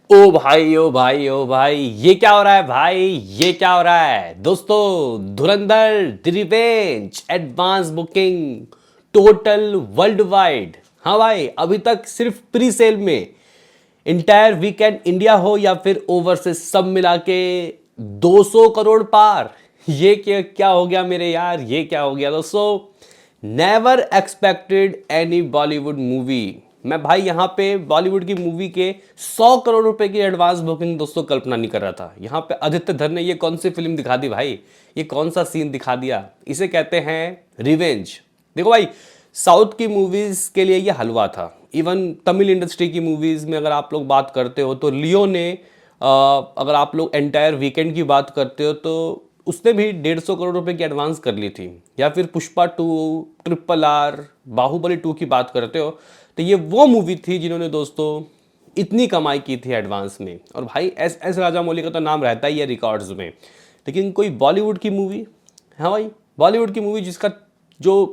ओ भाई ओ भाई ओ भाई, ये क्या हो रहा है भाई? ये क्या हो रहा है दोस्तों? धुरंधर the revenge advance booking total world wide. हाँ भाई, अभी तक सिर्फ प्री सेल में इंटायर वीकेंड इंडिया हो या फिर ओवरसीज सब मिला के 200 करोड़ पार। ये क्या क्या हो गया मेरे यार, ये क्या हो गया दोस्तों? Never expected any Bollywood movie. मैं भाई यहाँ पे बॉलीवुड की मूवी के 100 करोड़ रुपए की एडवांस बुकिंग दोस्तों कल्पना नहीं कर रहा था। यहाँ पे आदित्य धर ने ये कौन सी फिल्म दिखा दी भाई? ये कौन सा सीन दिखा दिया? इसे कहते हैं रिवेंज। देखो भाई, साउथ की मूवीज के लिए ये हलवा था। इवन तमिल इंडस्ट्री की मूवीज में अगर आप लोग बात करते हो तो लियो ने अगर आप लोग एंटायर वीकेंड की बात करते हो तो उसने भी 150 करोड़ रुपए की एडवांस कर ली थी। या फिर पुष्पा 2, RRR, बाहुबली 2 की बात करते हो तो ये वो मूवी थी जिन्होंने दोस्तों इतनी कमाई की थी एडवांस में। और भाई एस एस राजामौली का तो नाम रहता ही है रिकॉर्ड्स में। लेकिन कोई बॉलीवुड की मूवी, हाँ भाई, बॉलीवुड की मूवी जिसका जो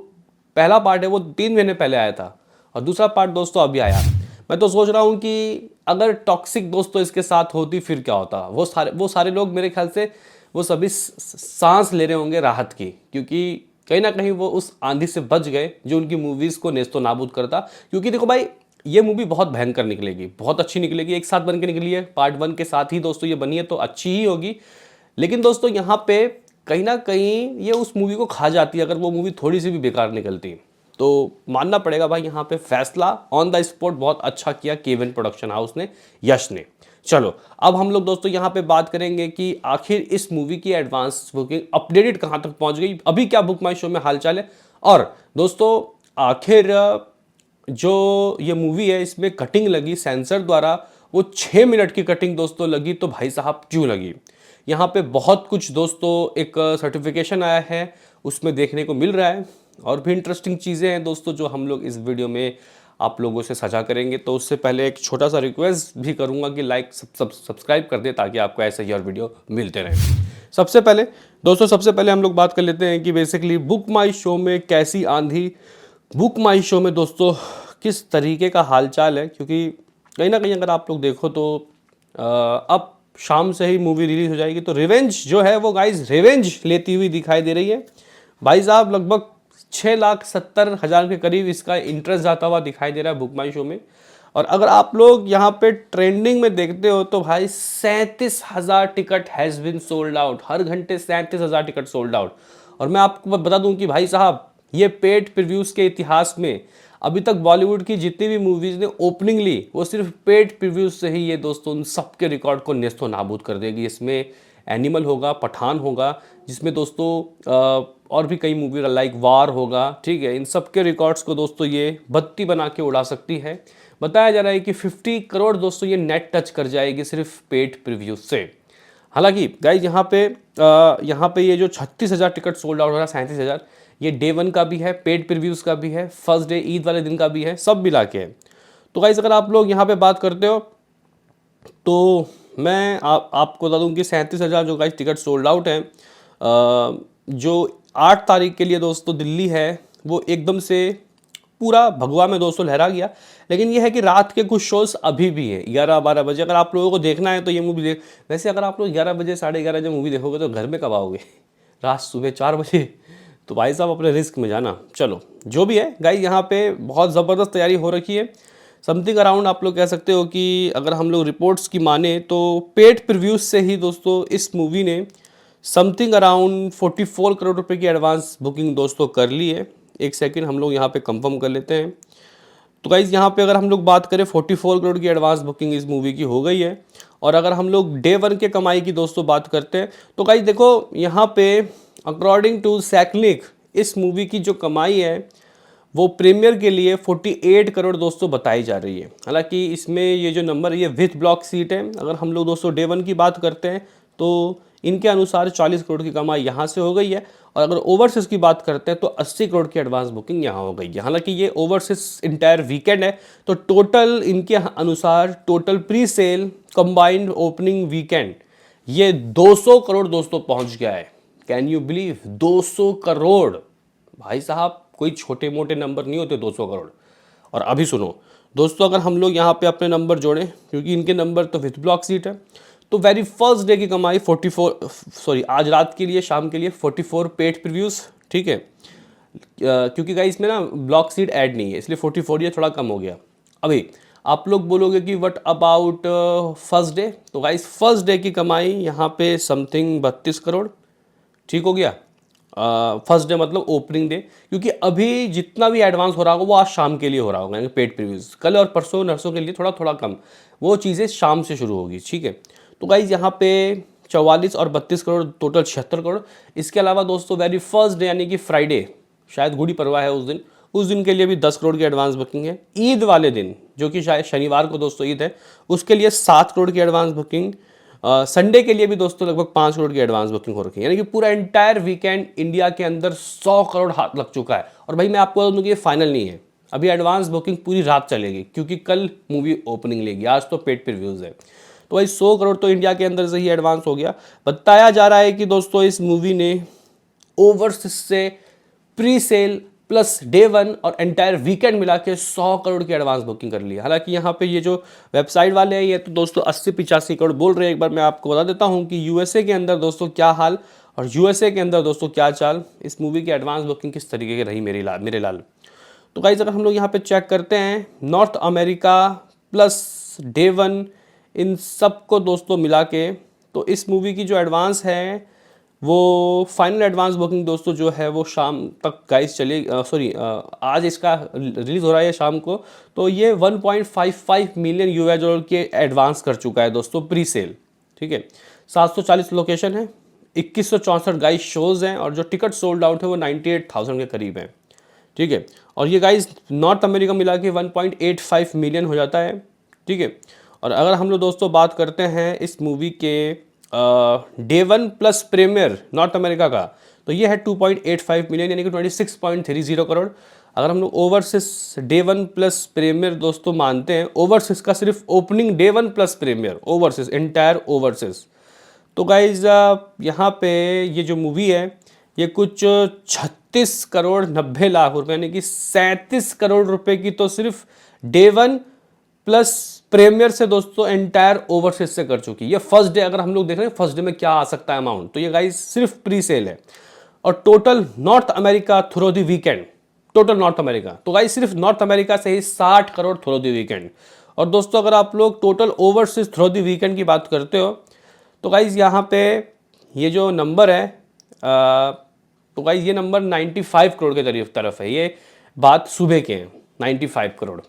पहला पार्ट है वो 3 महीने पहले आया था और दूसरा पार्ट दोस्तों अभी आया। मैं तो सोच रहा हूँ कि अगर टॉक्सिक दोस्तों इसके साथ होती फिर क्या होता। वो सारे लोग मेरे ख्याल से वो सभी सांस ले रहे होंगे राहत की, क्योंकि कहीं ना कहीं वो उस आंधी से बच गए जो उनकी मूवीज़ को नेस्तो नाबूद करता। क्योंकि देखो भाई, ये मूवी बहुत भयंकर निकलेगी, बहुत अच्छी निकलेगी। एक साथ बन के निकली है, पार्ट 1 के साथ ही दोस्तों ये बनी है तो अच्छी ही होगी। लेकिन दोस्तों यहाँ पे कहीं ना कहीं ये उस मूवी को खा जाती है अगर वो मूवी थोड़ी सी भी बेकार निकलती। तो मानना पड़ेगा भाई, यहाँ पे फैसला ऑन द स्पॉट बहुत अच्छा किया केवन प्रोडक्शन हाउस ने, यश ने। चलो अब हम लोग दोस्तों यहाँ पे बात करेंगे कि आखिर इस मूवी की एडवांस बुकिंग अपडेटेड कहाँ तक पहुँच गई, अभी क्या बुक माई शो में हालचाल है। और दोस्तों आखिर जो ये मूवी है इसमें कटिंग लगी सेंसर द्वारा, वो 6 मिनट की कटिंग दोस्तों लगी, तो भाई साहब क्यों लगी? यहाँ पे बहुत कुछ दोस्तों एक सर्टिफिकेशन आया है उसमें देखने को मिल रहा है और भी इंटरेस्टिंग चीज़ें हैं दोस्तों जो हम लोग इस वीडियो में आप लोगों से साझा करेंगे। तो उससे पहले एक छोटा सा रिक्वेस्ट भी करूंगा कि लाइक सब्सक्राइब कर दे ताकि आपको ऐसे ही और वीडियो मिलते रहें। सबसे पहले दोस्तों, सबसे पहले हम लोग बात कर लेते हैं कि बेसिकली बुक माई शो में कैसी आंधी, बुक माई शो में दोस्तों किस तरीके का हालचाल है। क्योंकि कहीं ना कहीं अगर आप लोग देखो तो अब शाम से ही मूवी रिलीज हो जाएगी तो रिवेंज जो है वो गाइज रिवेंज लेती हुई दिखाई दे रही है। भाई साहब लगभग 6,70,000 के करीब इसका इंटरेस्ट जाता हुआ दिखाई दे रहा है बुक माई शो में। और अगर आप लोग यहाँ पे ट्रेंडिंग में देखते हो तो भाई 37,000 ticket has been sold out. हर घंटे 37,000 टिकट सोल्ड आउट। और मैं आपको बता दूं कि भाई साहब ये पेड प्रीव्यूज़ के इतिहास में अभी तक बॉलीवुड की जितनी भी मूवीज़ ने ओपनिंग ली वो सिर्फ पेड प्रीव्यूज़ से ही ये दोस्तों उन सबके रिकॉर्ड को नेस्तो नाबूद कर देगी। इसमें एनिमल होगा, पठान होगा, जिसमें दोस्तों और भी कई मूवी लाइक वार होगा, ठीक है। इन सब के रिकॉर्ड्स को दोस्तों ये बत्ती बना के उड़ा सकती है। बताया जा रहा है कि 50 करोड़ दोस्तों ये नेट टच कर जाएगी सिर्फ पेड प्रीव्यूज से। हालांकि गाइज यहाँ पे ये जो 36,000 टिकट सोल्ड आउट हो रहा है, 37,000, ये डे 1 का भी है, पेड प्रीव्यूज़ का भी है, फर्स्ट डे ईद वाले दिन का भी है, सब मिला के है। तो गाइज अगर आप लोग यहाँ पे बात करते हो तो मैं आपको बता दूं कि 37,000 जो गाइस टिकट सोल्ड आउट हैं, जो 8 तारीख के लिए दोस्तों दिल्ली है वो एकदम से पूरा भगवा में दोस्तों लहरा गया। लेकिन ये है कि रात के कुछ शोज अभी भी है 11-12 बजे। अगर आप लोगों को देखना है तो ये मूवी देख, वैसे अगर आप लोग 11 बजे 11:30 जब मूवी देखोगे तो घर में कब आओगे? रात सुबह 4 बजे। तो भाई साहब अपने रिस्क में जाना। चलो जो भी है गाइस, यहाँ पे बहुत ज़बरदस्त तैयारी हो रखी है। समथिंग अराउंड आप लोग कह सकते हो कि अगर हम लोग रिपोर्ट्स की माने तो पेड प्रीव्यूज से ही दोस्तों इस मूवी ने समथिंग अराउंड 44 करोड़ रुपए की एडवांस बुकिंग दोस्तों कर ली है। एक सेकंड हम लोग यहाँ पे कंफर्म कर लेते हैं। तो गाइज यहाँ पे अगर हम लोग बात करें 44 करोड़ की एडवांस बुकिंग इस मूवी की हो गई है। और अगर हम लोग डे 1 के कमाई की दोस्तों बात करते हैं तो गाइज देखो यहाँ पे अकॉर्डिंग टू सैकलिक इस मूवी की जो कमाई है वो प्रीमियर के लिए 48 करोड़ दोस्तों बताई जा रही है। हालांकि इसमें ये जो नंबर ये विथ ब्लॉक सीट है। अगर हम लोग दोस्तों डे 1 की बात करते हैं तो इनके अनुसार 40 करोड़ की कमाई यहाँ से हो गई है। और अगर ओवरसीज की बात करते हैं तो 80 करोड़ की एडवांस बुकिंग यहाँ हो गई है। हालांकि ये ओवरसीज इंटायर वीकेंड है तो टोटल इनके अनुसार total pre sale combined opening weekend ये 200 करोड़ दोस्तों पहुँच गया है। Can you believe 200 crore? भाई साहब कोई छोटे मोटे नंबर नहीं होते 200 करोड़। और अभी सुनो, दोस्तों अगर हम लोग यहाँ पे अपने नंबर जोड़ें, क्योंकि इनके नंबर तो विथ ब्लॉक सीट है, तो वेरी फर्स्ट डे की कमाई 44, आज रात के लिए, शाम के लिए 44 पेड प्रीव्यूज़, ठीक है। क्योंकि गाइस इसमें ना ब्लॉक सीट ऐड नहीं है, इसलिए 44 ये थोड़ा कम हो गया। अभी आप लोग बोलोगे कि व्हाट अबाउट फर्स्ट डे, तो गाइस फर्स्ट डे की कमाई यहाँ पे समथिंग 32 करोड़, ठीक हो गया। फर्स्ट डे मतलब ओपनिंग डे, क्योंकि अभी जितना भी एडवांस हो रहा होगा वो आज शाम के लिए हो रहा होगा, यानी पेड प्रीव्यूज़। कल और परसों नर्सों के लिए थोड़ा थोड़ा कम, वो चीज़ें शाम से शुरू होगी, ठीक है। तो गाइज यहाँ पे 44 और 32 करोड़, टोटल 76 करोड़। इसके अलावा दोस्तों वेरी फर्स्ट डे यानी कि फ्राइडे, शायद गुड़ी पड़वा है उस दिन के लिए भी 10 करोड़ की एडवांस बुकिंग है। ईद वाले दिन जो कि शायद शनिवार को दोस्तों ईद है, उसके लिए 7 करोड़ की एडवांस बुकिंग। संडे के लिए भी दोस्तों लगभग 5 करोड़ की एडवांस बुकिंग हो रखी है, यानी कि पूरा एंटायर वीकेंड इंडिया के अंदर 100 करोड़ हाथ लग चुका है। और भाई मैं आपको बता दूं कि ये फाइनल नहीं है, अभी एडवांस बुकिंग पूरी रात चलेगी, क्योंकि कल मूवी ओपनिंग लेगी, आज तो पेड प्रीव्यूज़ है। तो भाई 100 करोड़ तो इंडिया के अंदर से ही एडवांस हो गया। बताया जा रहा है कि दोस्तों इस मूवी ने ओवरसीज से pre sale plus day one और एंटायर वीकेंड मिला के 100 करोड़ की एडवांस बुकिंग कर ली। हालांकि यहाँ पे ये जो वेबसाइट वाले हैं ये तो दोस्तों 80-85 करोड़ बोल रहे हैं। एक बार मैं आपको बता देता हूँ कि यूएसए के अंदर दोस्तों क्या हाल और यूएसए के अंदर दोस्तों क्या चाल, इस मूवी की एडवांस बुकिंग किस तरीके की रही मेरे लाल। तो गाइस अगर हम लोग यहाँ पे चेक करते हैं, North America plus day one, इन सब को दोस्तों मिला के, तो इस मूवी की जो एडवांस है वो फाइनल एडवांस बुकिंग दोस्तों जो है वो शाम तक गाइस चले, आज इसका रिलीज़ हो रहा है शाम को, तो ये 1.55 मिलियन यूएस डॉलर के एडवांस कर चुका है दोस्तों प्री सेल, ठीक है। 740 लोकेशन है, 2164 गाइस शोज़ हैं, और जो टिकट सोल्ड आउट है वो 98,000 के करीब है, ठीक है। और ये गाइस नॉर्थ अमेरिका मिला के 1.85 मिलियन हो जाता है, ठीक है। और अगर हम लोग दोस्तों बात करते हैं इस मूवी के day one plus premiere North America का, तो ये है 2.85 मिलियन यानी कि 26.30 करोड़। अगर हम लोग overseas day one plus premiere दोस्तों मानते हैं, ओवरसीज का सिर्फ opening day one plus premiere, overseas entire overseas, तो गाइज यहाँ पे ये जो मूवी है ये कुछ 36 करोड़ 90 लाख रुपए यानी कि 37 करोड़ रुपए की तो सिर्फ डे वन प्लस प्रीमियर से दोस्तों एंटायर ओवरसीज से कर चुकी है। ये फर्स्ट डे अगर हम लोग देख रहे हैं फर्स्ट डे में क्या आ सकता है अमाउंट, तो ये गाइस सिर्फ प्री सेल है। और total north America through the weekend, total north America, तो गाइस सिर्फ नॉर्थ अमेरिका से ही 60 करोड़ थ्रू द वीकेंड। और दोस्तों अगर आप लोग total overseas through the weekend की बात करते हो, तो गाइस यहाँ पे ये जो नंबर है तो गाइस ये नंबर 95 करोड़ के करीब तरफ है। ये बात सुबह के हैं 95 करोड़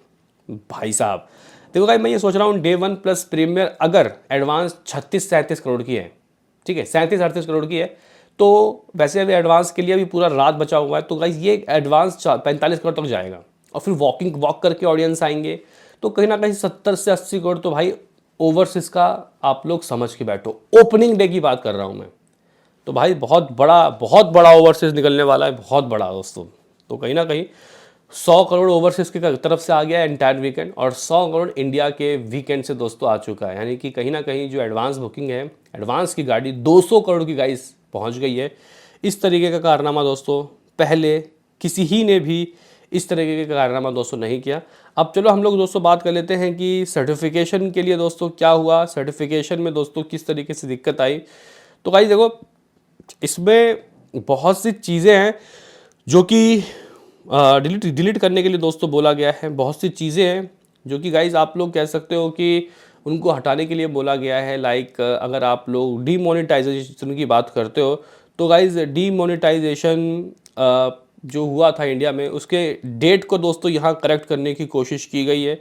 भाई साहब। देखो गाइस मैं ये सोच रहा हूँ डे वन प्लस प्रीमियर अगर एडवांस 36-37 करोड़ की है, ठीक है, 37-38 करोड़ की है, तो वैसे अभी एडवांस के लिए अभी पूरा रात बचा हुआ है, तो गाइस ये एडवांस 45 करोड़ तक जाएगा। और फिर वॉक करके ऑडियंस आएंगे, तो कहीं ना कहीं 70 से 80 करोड़ तो भाई ओवरसीज का आप लोग समझ के बैठो। ओपनिंग डे की बात कर रहा हूँ मैं, तो भाई बहुत बड़ा ओवरसीज निकलने वाला है, बहुत बड़ा दोस्तों। तो कहीं ना कहीं 100 करोड़ ओवरसीज की तरफ से आ गया है एंटायर वीकेंड, और 100 करोड़ इंडिया के वीकेंड से दोस्तों आ चुका है। यानी कि कहीं ना कहीं जो एडवांस बुकिंग है, एडवांस की गाड़ी 200 करोड़ की गाइस पहुंच गई है। इस तरीके का कारनामा दोस्तों पहले किसी ही ने भी इस तरीके का कारनामा दोस्तों नहीं किया। अब चलो हम लोग दोस्तों बात कर लेते हैं कि सर्टिफिकेशन के लिए दोस्तों क्या हुआ, सर्टिफिकेशन में दोस्तों किस तरीके से दिक्कत आई। तो गाइस देखो इसमें बहुत सी चीज़ें हैं जो कि डिलीट करने के लिए दोस्तों बोला गया है। बहुत सी चीज़ें हैं जो कि गाइज आप लोग कह सकते हो कि उनको हटाने के लिए बोला गया है। लाइक अगर आप लोग डीमोनेटाइजेशन की बात करते हो, तो गाइज डीमोनेटाइजेशन जो हुआ था इंडिया में, उसके डेट को दोस्तों यहाँ करेक्ट करने की कोशिश की गई है।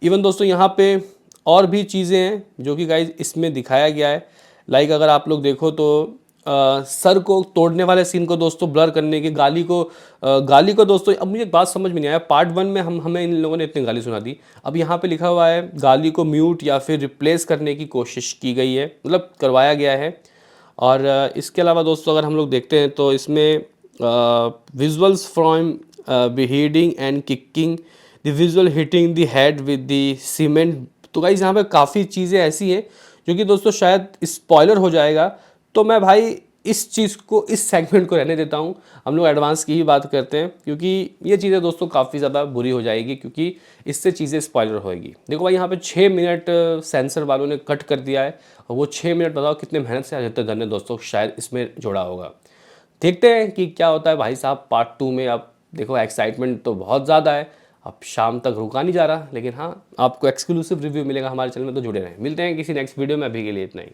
इवन दोस्तों यहाँ पे और भी चीज़ें हैं जो कि गाइज इसमें दिखाया गया है। लाइक अगर आप लोग देखो तो सर को तोड़ने वाले सीन को दोस्तों ब्लर करने की, गाली को दोस्तों, अब मुझे बात समझ में नहीं आया, पार्ट 1 में हमें इन लोगों ने इतनी गाली सुना दी, अब यहाँ पे लिखा हुआ है गाली को म्यूट या फिर रिप्लेस करने की कोशिश की गई है, मतलब करवाया गया है। और इसके अलावा दोस्तों अगर हम लोग देखते हैं तो इसमें visuals from beheading and kicking the visual hitting the head with the cement. तो गाइस यहाँ पे काफ़ी चीज़ें ऐसी हैं जो कि दोस्तों शायद स्पॉइलर हो जाएगा, तो मैं भाई इस चीज़ को, इस सेगमेंट को रहने देता हूँ। हम लोग एडवांस की ही बात करते हैं, क्योंकि ये चीज़ें दोस्तों काफ़ी ज़्यादा बुरी हो जाएगी, क्योंकि इससे चीज़ें स्पॉइलर होएगी। देखो भाई, यहाँ पे 6 मिनट सेंसर वालों ने कट कर दिया है, और वो 6 मिनट बताओ कितने मेहनत से आदित्य धर ने दोस्तों शायद इसमें जोड़ा होगा। देखते हैं कि क्या होता है भाई साहब पार्ट 2 में। अब देखो एक्साइटमेंट तो बहुत ज़्यादा है, अब शाम तक रुका नहीं जा रहा, लेकिन हाँ, आपको एक्सक्लूसिव रिव्यू मिलेगा हमारे चैनल में, तो जुड़े रहें। मिलते हैं किसी नेक्स्ट वीडियो में, अभी के लिए इतना ही।